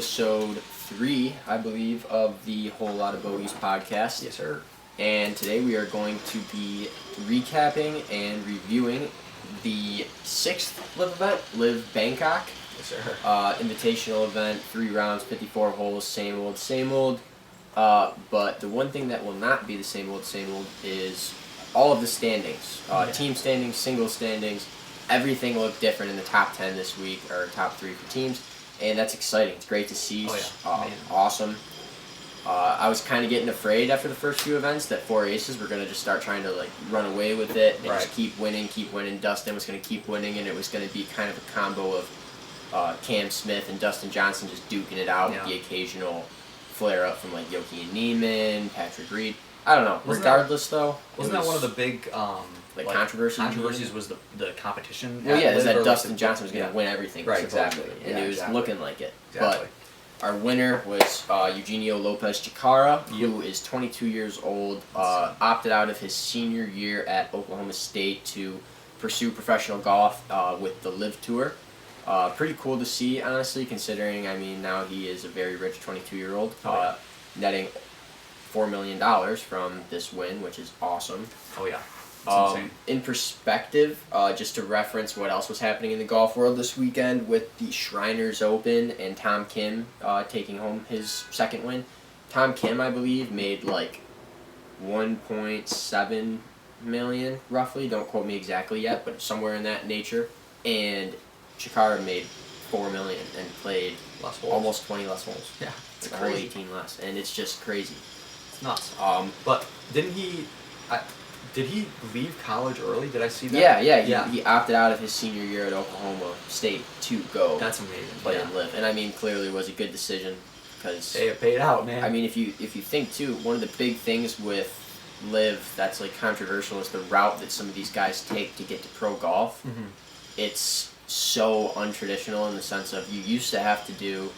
episode 3, I believe, of the Hole Lotta Bogeys podcast. Yes, sir. And today we are going to be recapping and reviewing the 6th LIV event, LIV Bangkok. Yes, sir. Invitational event, 3 rounds, 54 holes, same old. But the one thing that will not be the same old is all of the standings. Team standings, single standings, everything looked different in the top 10 this week, or top 3 for teams. And that's exciting. It's great to see. Awesome. I was kind of getting afraid after the first few events that 4 aces were going to just start trying to run away with it and just keep winning. Dustin was going to keep winning, and it was going to be kind of a combo of Cam Smith and Dustin Johnson just duking it out with the occasional flare up from Yoki and Neiman, Patrick Reed. I don't know. Wasn't that one of the big controversies was the competition? Well, is that Dustin Johnson was going to win everything. Right, exactly. And it was looking like it. Exactly. But our winner was Eugenio Lopez-Chikara, who is 22 years old, opted out of his senior year at Oklahoma State to pursue professional golf with the LIV Tour. Pretty cool to see, honestly, considering, now he is a very rich 22-year-old, netting $4 million from this win, which is awesome. Oh, yeah. That's insane. In perspective, just to reference what else was happening in the golf world this weekend with the Shriners Open and Tom Kim taking home his second win. Tom Kim, I believe, made $1.7 million, roughly. Don't quote me exactly yet, but somewhere in that nature. And Chikara made $4 million and played almost 20 less holes. Yeah, it's crazy. crazy. 18 less, and it's just crazy. It's nuts. But didn't he? Did he leave college early? Did I see that? Yeah. He opted out of his senior year at Oklahoma State to go. That's amazing. Play and LIV, and clearly was a good decision because it paid out, man. if you think too, one of the big things with LIV that's controversial is the route that some of these guys take to get to pro golf. Mm-hmm. It's so untraditional in the sense of you used to have to do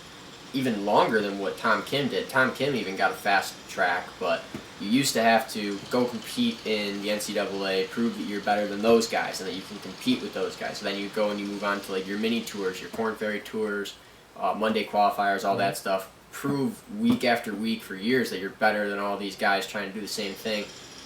even longer than what Tom Kim did. Tom Kim even got a fast track, but you used to have to go compete in the NCAA, prove that you're better than those guys and that you can compete with those guys. So then you go and you move on to your mini tours, your Korn Ferry tours, Monday qualifiers, all that stuff. Prove week after week for years that you're better than all these guys trying to do the same thing,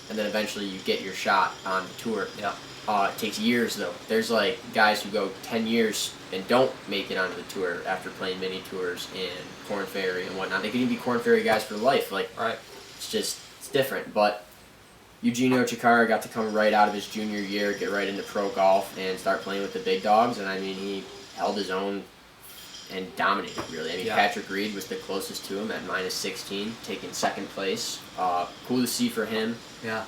and then eventually you get your shot on the tour. Yeah. It takes years, though. There's guys who go 10 years and don't make it onto the tour after playing mini tours and Korn Ferry and whatnot. They could even be Korn Ferry guys for life. It's different. But Eugenio Chikara got to come right out of his junior year, get right into pro golf, and start playing with the big dogs. And he held his own and dominated, really. Patrick Reed was the closest to him at -16, taking second place. Cool to see for him. Yeah.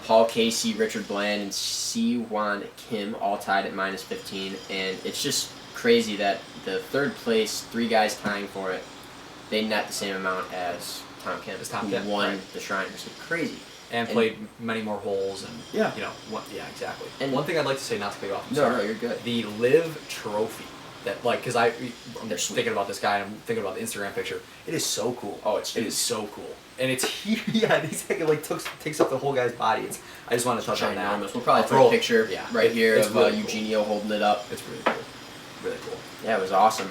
Paul Casey, Richard Bland, and Si-Wan Kim all tied at -15, and it's just crazy that the third place, 3 guys tying for it, they net the same amount as Tom Kim, who won the Shriners. It's crazy. And played many more holes, and exactly. And one thing I'd like to say, not to cut you off. No, you're good. The LIV Trophy. That because I'm thinking about this guy and I'm thinking about the Instagram picture. It is so cool. It is so cool. And it's takes up the whole guy's body. I just want to touch on that. We'll probably throw a picture right here of really Eugenio holding it up. It's really cool. Really cool. Yeah, it was awesome.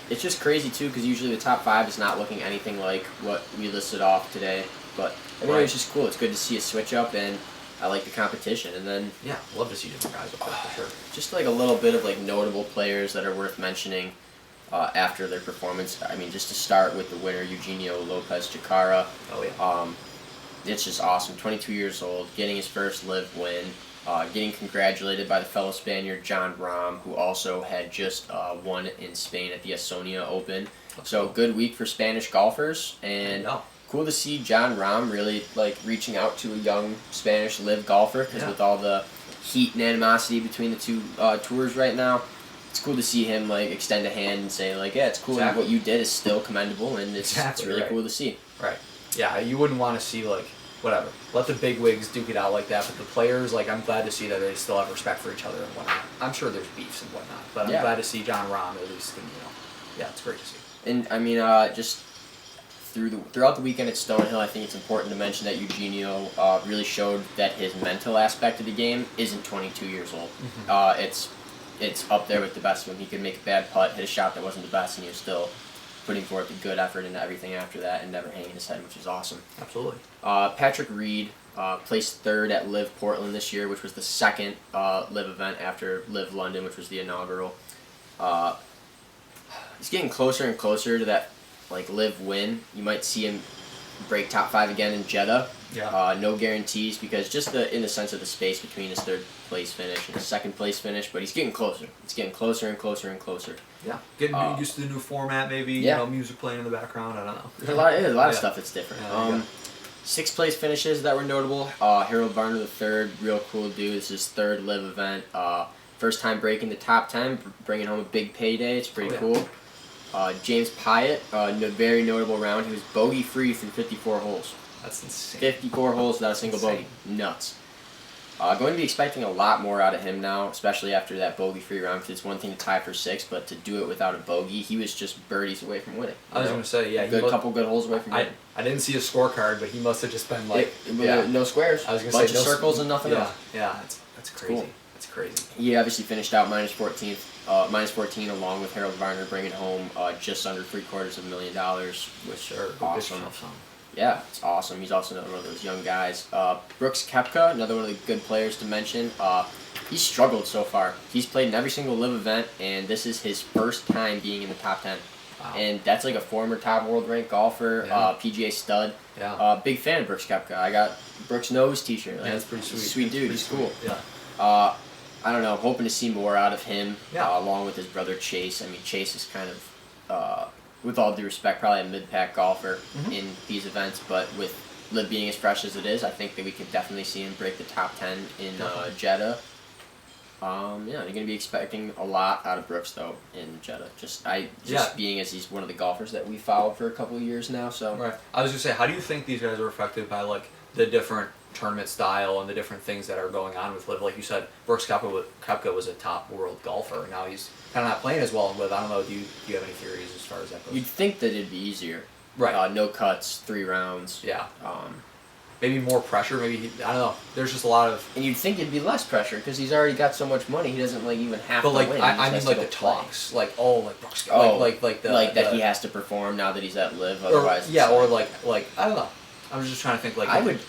It's just crazy too because usually the top 5 is not looking anything like what we listed off today. But it's just cool. It's good to see a switch up, and I like the competition. And then love to see different guys up there for sure. Just a little bit of notable players that are worth mentioning after their performance. Just to start with the winner, Eugenio Lopez-Chikara. Oh yeah. It's just awesome. 22 years old, getting his first LIV win, getting congratulated by the fellow Spaniard John Rahm, who also had just won in Spain at the Estonia Open. So good week for Spanish golfers, and cool to see John Rahm really reaching out to a young Spanish LIV golfer, because with all the heat and animosity between the two tours right now, it's cool to see him extend a hand and say it's cool. What you did is still commendable, and it's really cool to see. Right. Yeah, you wouldn't want to see whatever. Let the big wigs duke it out like that, but the players, I'm glad to see that they still have respect for each other and whatnot. I'm sure there's beefs and whatnot, but I'm glad to see John Rahm at least. It's great to see. And just throughout the weekend at Stonehill, I think it's important to mention that Eugenio really showed that his mental aspect of the game isn't 22 years old. Mm-hmm. It's up there with the best of them. He could make a bad putt, hit a shot that wasn't the best, and he was still putting forth a good effort into everything after that and never hanging his head, which is awesome. Absolutely. Patrick Reed placed third at LIV Portland this year, which was the second LIV event after LIV London, which was the inaugural. He's getting closer and closer to that LIV win. You might see him break top 5 again in Jeddah. Yeah. No guarantees because just in the sense of the space between his third place finish and his second place finish, but he's getting closer. It's getting closer and closer and closer. Yeah. Getting used to the new format, maybe. Yeah. You know, music playing in the background. I don't know. There's a lot of stuff that's different. Yeah, 6th place finishes that were notable. Harold Varner III, real cool dude. This is his third LIV event. First time breaking the top 10, bringing home a big payday. It's pretty cool. James Pyatt, a very notable round. He was bogey free through 54 holes. That's insane. 54 holes without a single bogey. Nuts. Going to be expecting a lot more out of him now, especially after that bogey-free round, because it's one thing to tie for 6, but to do it without a bogey, he was just birdies away from winning. I was going to say, yeah. A couple good holes away from winning. I didn't see a scorecard, but he must have just been no squares. I was going to say bunch of circles and nothing else. Yeah, that's crazy. Cool. That's crazy. He obviously finished out minus 14 along with Harold Varner, bringing home just under $750,000, which are awesome. Yeah, it's awesome. He's also another one of those young guys. Brooks Koepka, another one of the good players to mention. He's struggled so far. He's played in every single LIV event, and this is his first time being in the top 10. Wow. And that's like a former top world ranked golfer, PGA stud. Yeah. Big fan of Brooks Koepka. I got Brooks Nose t-shirt. Yeah, that's pretty sweet. Sweet dude. He's cool. Yeah. I don't know. I'm hoping to see more out of him, yeah. Along with his brother Chase. I mean, Chase is kind of, with all due respect, probably a mid-pack golfer in these events, but with LIV being as fresh as it is, I think that we could definitely see him break the top 10 in Jeddah. You're going to be expecting a lot out of Brooks, though, in Jeddah. Being as he's one of the golfers that we followed for a couple of years now. So right. I was going to say, how do you think these guys are affected by the different tournament style and the different things that are going on with LIV? Like you said, Brooks Koepka was a top world golfer. Now he's kind of not playing as well in LIV. I don't know. Do you have any theories as far as that goes? You'd think that it'd be easier. Right. No cuts, 3 rounds. Yeah. Maybe more pressure. Maybe I don't know. There's just a lot of. And you'd think it'd be less pressure because he's already got so much money. He doesn't even have to win. But I mean the talks. Brooks Koepka. That he has to perform now that he's at LIV. Otherwise. I don't know. I was just trying to think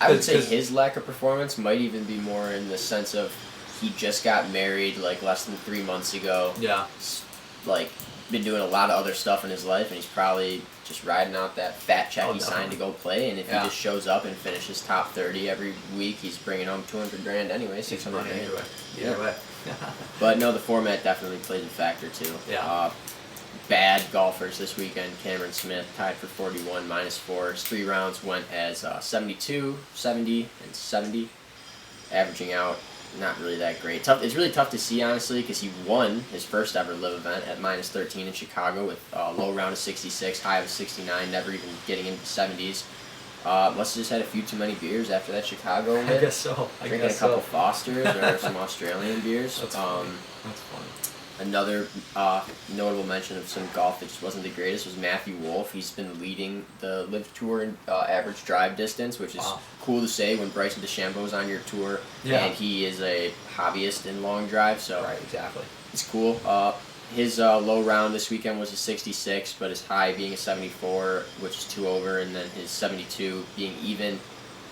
I would say his lack of performance might even be more in the sense of he just got married less than 3 months ago. Yeah. Been doing a lot of other stuff in his life, and he's probably just riding out that fat check he signed to go play. And if he just shows up and finishes top 30 every week, he's bringing home $200,000 anyway, $600,000. Either way. But no, the format definitely plays a factor too. Yeah. Bad golfers this weekend. Cameron Smith tied for 41, -4. 3 rounds went as 72, 70, and 70, averaging out not really that great. It's really tough to see, honestly, because he won his first ever LIV event at -13 in Chicago with a low round of 66, high of 69, never even getting into the 70s. Must have just had a few too many beers after that Chicago win. I guess so. Drinking a couple Fosters or some Australian beers. That's funny. Another notable mention of some golf that just wasn't the greatest was Matthew Wolff. He's been leading the LIV Tour in average drive distance, which is cool to say when Bryson DeChambeau's on your tour, and he is a hobbyist in long drive. So right, exactly. It's cool. His low round this weekend was a 66, but his high being a 74, which is 2 over, and then his 72 being even.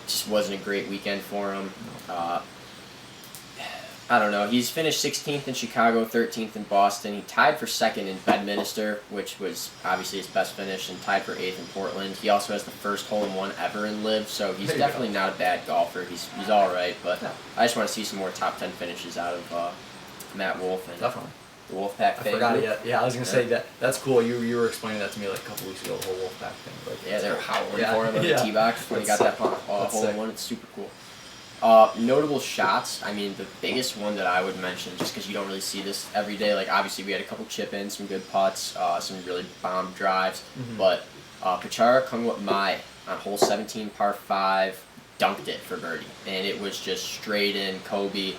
Just wasn't a great weekend for him. I don't know. He's finished 16th in Chicago, 13th in Boston. He tied for 2nd in Bedminster, which was obviously his best finish, and tied for 8th in Portland. He also has the first hole-in-one ever in LIV, so he's definitely not a bad golfer. He's all right, but I just want to see some more top 10 finishes out of Matt Wolff and definitely the Wolfpack thing. I forgot it yet. Yeah, I was gonna say that's cool. You were explaining that to me a couple weeks ago, the whole Wolfpack thing. They were howling for him on the tee box when he got that hole-in-one. It's super cool. Notable shots, I mean, the biggest one that I would mention, just because you don't really see this every day, obviously we had a couple chip-ins, some good putts, some really bomb drives, but Pachara Kungwat Mai on hole 17, par 5, dunked it for birdie, and it was just straight in, Kobe.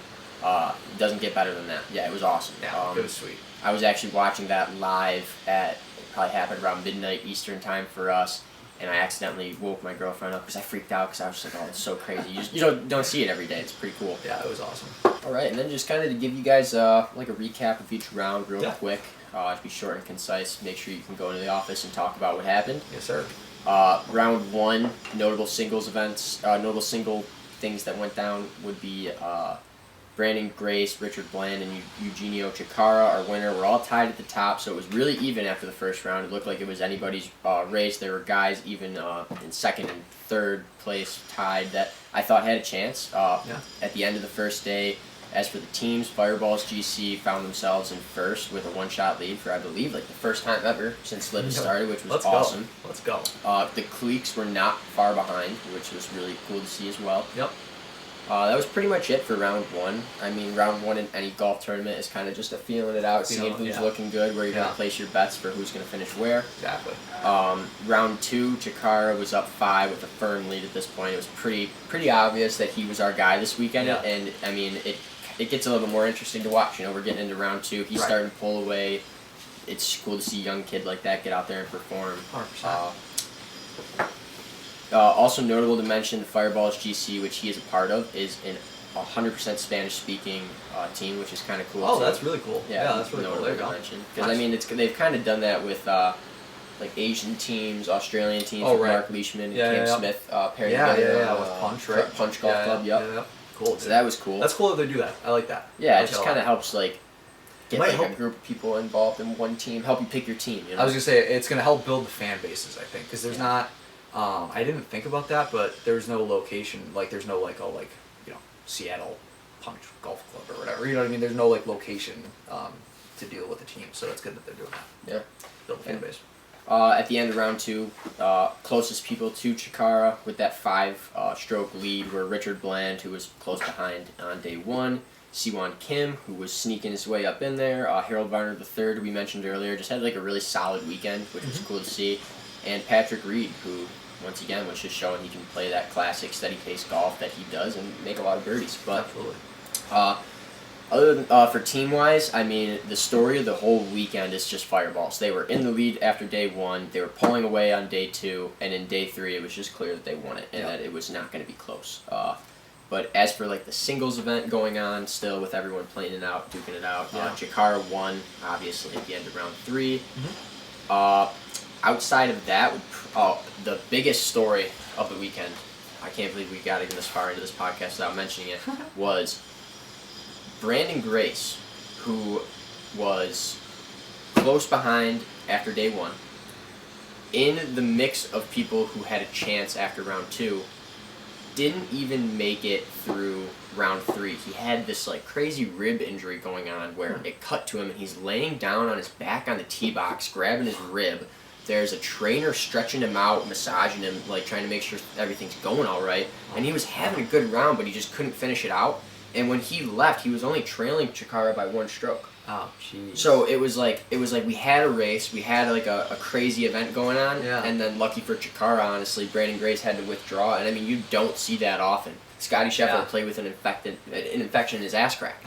Doesn't get better than that. Yeah, it was awesome. Yeah, it was sweet. I was actually watching that live it probably happened around midnight Eastern time for us, and I accidentally woke my girlfriend up because I freaked out because I was just like, oh, it's so crazy. You don't see it every day. It's pretty cool. Yeah, it was awesome. All right, and then just kind of to give you guys a recap of each round real quick. To be short and concise, make sure you can go into the office and talk about what happened. Yes, sir. Round 1, notable singles events, notable single things that went down would be Brandon Grace, Richard Bland, and Eugenio Chikara, our winner, were all tied at the top, so it was really even after the first round. It looked like it was anybody's race. There were guys even in second and third place tied that I thought had a chance. At the end of the first day, as for the teams, Fireballs GC found themselves in first with a one-shot lead for, I believe, like the first time ever since LIV started, which was awesome. Let's go. The Cliques were not far behind, which was really cool to see as well. Yep. That was pretty much it for round 1. I mean, round 1 in any golf tournament is kind of just a feeling it out, seeing who's looking good, where you're going to place your bets for who's going to finish where. Exactly. Round 2, Chikara was up 5 with a firm lead at this point. It was pretty obvious that he was our guy this weekend, and I mean, it gets a little bit more interesting to watch. You know, we're getting into round 2. He's starting to pull away. It's cool to see a young kid like that get out there and perform. 100%. Also notable to mention, the Fireballs GC, which he is a part of, is in 100% Spanish-speaking team, which is kind of cool. Oh, that's really cool. Yeah, that's really cool. There you go. Because I mean, they've kind of done that with like Asian teams, Australian teams, like Mark Leishman and Cam Smith paired together. With Punch, right? Punch Golf Club. Yep. Cool. So that was cool. That's cool that they do that. I like that. Yeah, it just kind of helps like get like a group of people involved in one team, help you pick your team. You know? I was gonna say it's gonna help build the fan bases. I think because there's not. I didn't think about that, but there's no location. Like there's no Seattle Punch Golf Club or whatever. You know what I mean? There's no like location to deal with the team. So it's good that they're doing that. Yeah. Build the fan base. At the end of round 2, closest people to Chikara with that 5-stroke lead were Richard Bland, who was close behind on day 1, Siwon Kim, who was sneaking his way up in there, Harold Varner III, we mentioned earlier, just had like a really solid weekend, which was cool to see, and Patrick Reed, who once again was just showing he can play that classic steady pace golf that he does and make a lot of birdies. But absolutely. Other than for team-wise, I mean, the story of the whole weekend is just Fireballs. They were in the lead after day 1. They were pulling away on day 2, and in day 3, it was just clear that they won it and that it was not going to be close. But as for like the singles event going on, still with everyone playing it out, duking it out, Chikara won obviously at the end of round 3. Outside of that, the biggest story of the weekend, I can't believe we got even this far into this podcast without mentioning it, was Brandon Grace, who was close behind after day 1, in the mix of people who had a chance after round 2, didn't even make it through round 3. He had this like crazy rib injury going on where it cut to him and he's laying down on his back on the tee box, grabbing his rib. There's a trainer stretching him out, massaging him, like trying to make sure everything's going all right. And he was having a good round, but he just couldn't finish it out. And when he left, he was only trailing Chikara by 1 stroke. Oh, jeez. So it was like we had a race, we had like a crazy event going on, and then lucky for Chikara, honestly, Brandon Grace had to withdraw. And I mean, you don't see that often. Scotty Scheffler played with an infection in his ass crack,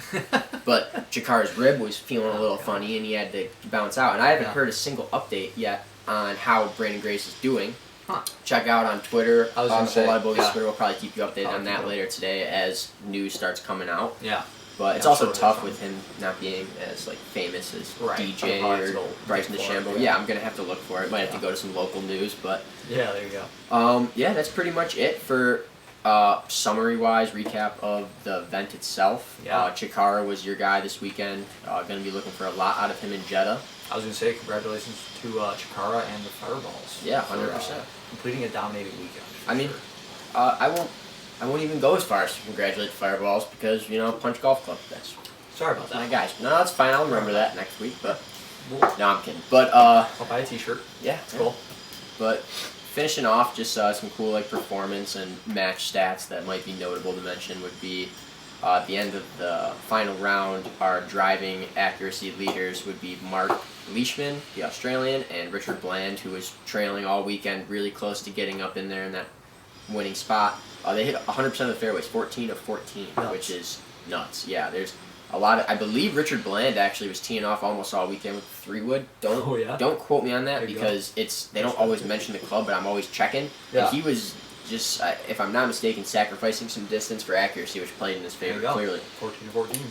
but Chikara's rib was feeling a little funny, and he had to bounce out. And I haven't heard a single update yet on how Brandon Grace is doing. Check out on Twitter. I was going to say, Hole Lotta Bogeys Twitter. We'll probably keep you updated on that later today as news starts coming out. Yeah. But it's also tough with him not being as like famous as DJ or Bryson DeChambeau. Yeah, I'm gonna have to look for it. Might have to go to some local news, but yeah, there you go. Yeah, that's pretty much it for summary-wise recap of the event itself. Yeah. Chikara was your guy this weekend. Gonna be looking for a lot out of him in Jeddah. I was gonna say congratulations to Chikara and the Fireballs. Yeah, 100%. Completing a dominating weekend. I mean, I won't even go as far as to congratulate the Fireballs because, you know, Punch Golf Club, that's sorry about that. my guys. No, that's fine. I'll remember that next week, but no, I'm kidding. But I'll buy a t-shirt. Yeah, it's cool. But finishing off, just some cool like performance and match stats that might be notable to mention would be at the end of the final round, our driving accuracy leaders would be Mark Leishman, the Australian, and Richard Bland, who was trailing all weekend, really close to getting up in there in that winning spot. They hit 100% of the fairways, 14 of 14, which is nuts. Yeah, there's a lot of. I believe Richard Bland actually was teeing off almost all weekend with the 3-wood. Don't quote me on that because they don't always mention the club, but I'm always checking. Yeah. And he was just, if I'm not mistaken, sacrificing some distance for accuracy, which played in his favor clearly. 14 to 14.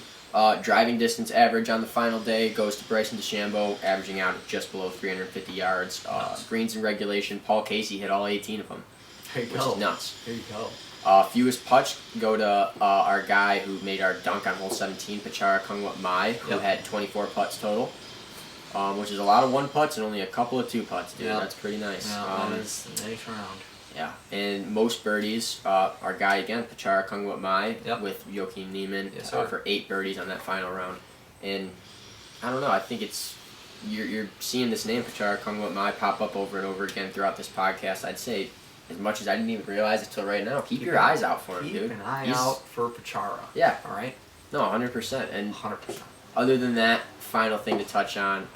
Driving distance average on the final day goes to Bryson DeChambeau, averaging out at just below 350 yards. Nice. Greens in regulation, Paul Casey hit all 18 of them, There you which go. is nuts. There you go. Fewest putts go to our guy who made our dunk on hole 17, Pachara Kungwat Mai, who had 24 putts total, which is a lot of 1 putts and only a couple of 2 putts, dude. Yep. That's pretty nice. Yeah, that is a nice round. Yeah, and most birdies, our guy again, Pachara Kungwat Mai, Yep. with Joaquin Neiman Yes, sir. for 8 birdies on that final round. And I don't know, I think it's you're seeing this name Pachara Kungwat Mai pop up over and over again throughout this podcast. I'd say as much as I didn't even realize it till right now, keep your eyes out for him, dude. Keep an eye He's- out for Pachara. Yeah. All right. No, 100%. And 100%. other than that, final thing to touch on,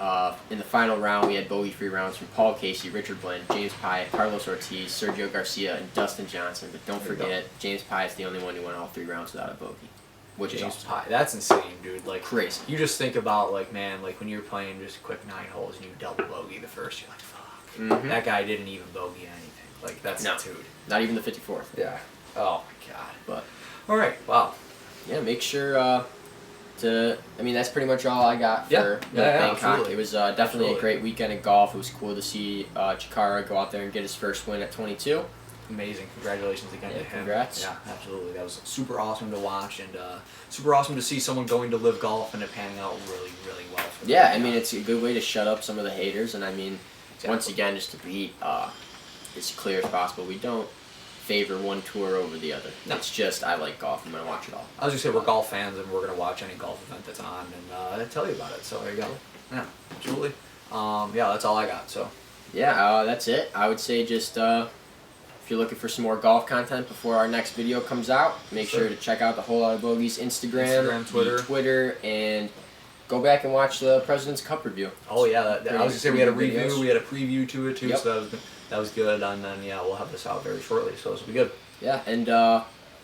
in the final round we had bogey-free rounds from Paul Casey, Richard Bland, James Pyatt, Carlos Ortiz, Sergio Garcia, and Dustin Johnson. But don't There you go. forget, James Pyatt's the only one who went all 3 rounds without a bogey, which is James awesome. Pye. That's insane, dude. Like Crazy. You just think about like, man, like when you're playing just a quick 9 holes and you double bogey the first, you're like, fuck. Mhm. That guy didn't even bogey anything. Like that's No. dude. Not even the 54th. Yeah. Oh my god. But All right. Wow. yeah, make sure I mean, that's pretty much all I got for Yeah. Yeah, Bangkok. absolutely. It was definitely Absolutely. a great weekend of golf. It was cool to see Chikara go out there and get his first win at 22. Amazing. Congratulations again Yeah, to him. congrats. Yeah, absolutely. That was super awesome to watch and super awesome to see someone going to live golf and it panning out really, really well for them. Yeah, I mean, it's a good way to shut up some of the haters. And I mean, Exactly. once again, just to be as clear as possible, we don't favor one tour over the other. No. It's just, I like golf. I'm going to watch it all. I was gonna say we're golf fans and we're gonna watch any golf event that's on and tell you about it. So there you go. Yeah, absolutely. Yeah, that's all I got. So Yeah, that's it. I would say just if you're looking for some more golf content before our next video comes out, make Sure. sure to check out the Hole Lotta Bogeys Instagram, Twitter. the Twitter, and go back and watch the President's Cup review. oh yeah, I was gonna say we had a Pretty good review, videos. we had a preview to it too. Yep. So that was good. And then yeah, we'll have this out very shortly. So this will be good. Yeah, and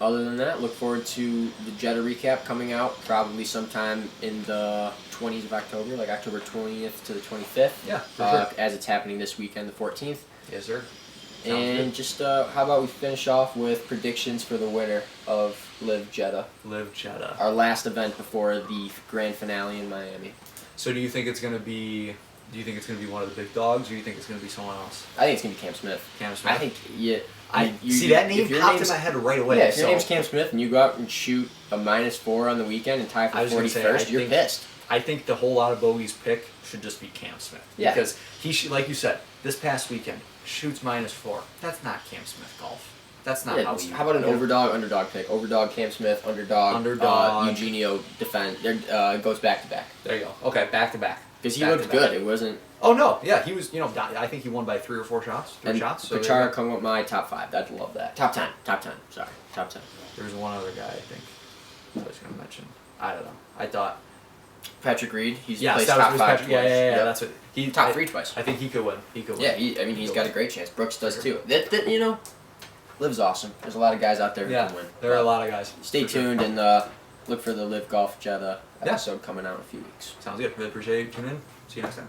other than that, look forward to the Jeddah recap coming out probably sometime in the 20s of October, like October 20th to the 25th. Yeah, for sure. As it's happening this weekend, the 14th. Yes, sir. Sounds And good. just how about we finish off with predictions for the winner of LIV Jeddah, Live Jeddah. our last event before the grand finale in Miami. So do you think it's gonna be? Do you think it's gonna be one of the big dogs, or do you think it's gonna be someone else? I think it's gonna be Cam Smith. Cam Smith. I think see that name if your popped in name's- my head right away. Yeah, if your so name's Cam Smith and you go out and shoot a -4 on the weekend and tie for I was gonna say, 41st, I you're think- pissed. I think the Whole Lotta Bogeys pick should just be Cam Smith. Yeah. Because he should, like you said, this past weekend shoots -4. That's not Cam Smith golf. That's not how he. How about an underdog pick? Overdog Cam Smith, underdog Eugenio defend. Goes back to back. There you go. Okay, back to back. Because he Back looked to back. good. It wasn't. Oh no, yeah, he was. I think he won by 3 or 4 shots. 3 And shots. So Pachara Kungwat Mai top 5. I'd love that. Top 10. Top 10. Sorry. Top 10. there's one other guy I think I was gonna mention. I don't know. I thought. Patrick Reed. He's Yes, placed that top was 5 Patrick. twice. Yeah. Yep. That's what he Top I- 3 twice. I think he could win. He could win. Yeah, he's got a great chance. Brooks does too. That Liv's awesome. There's a lot of guys out there who Yeah, can win. there are a lot of guys. Stay for sure. tuned and look for the Live Golf Jeddah episode coming out in a few weeks. Sounds good. Really appreciate you tuning in. See you next time.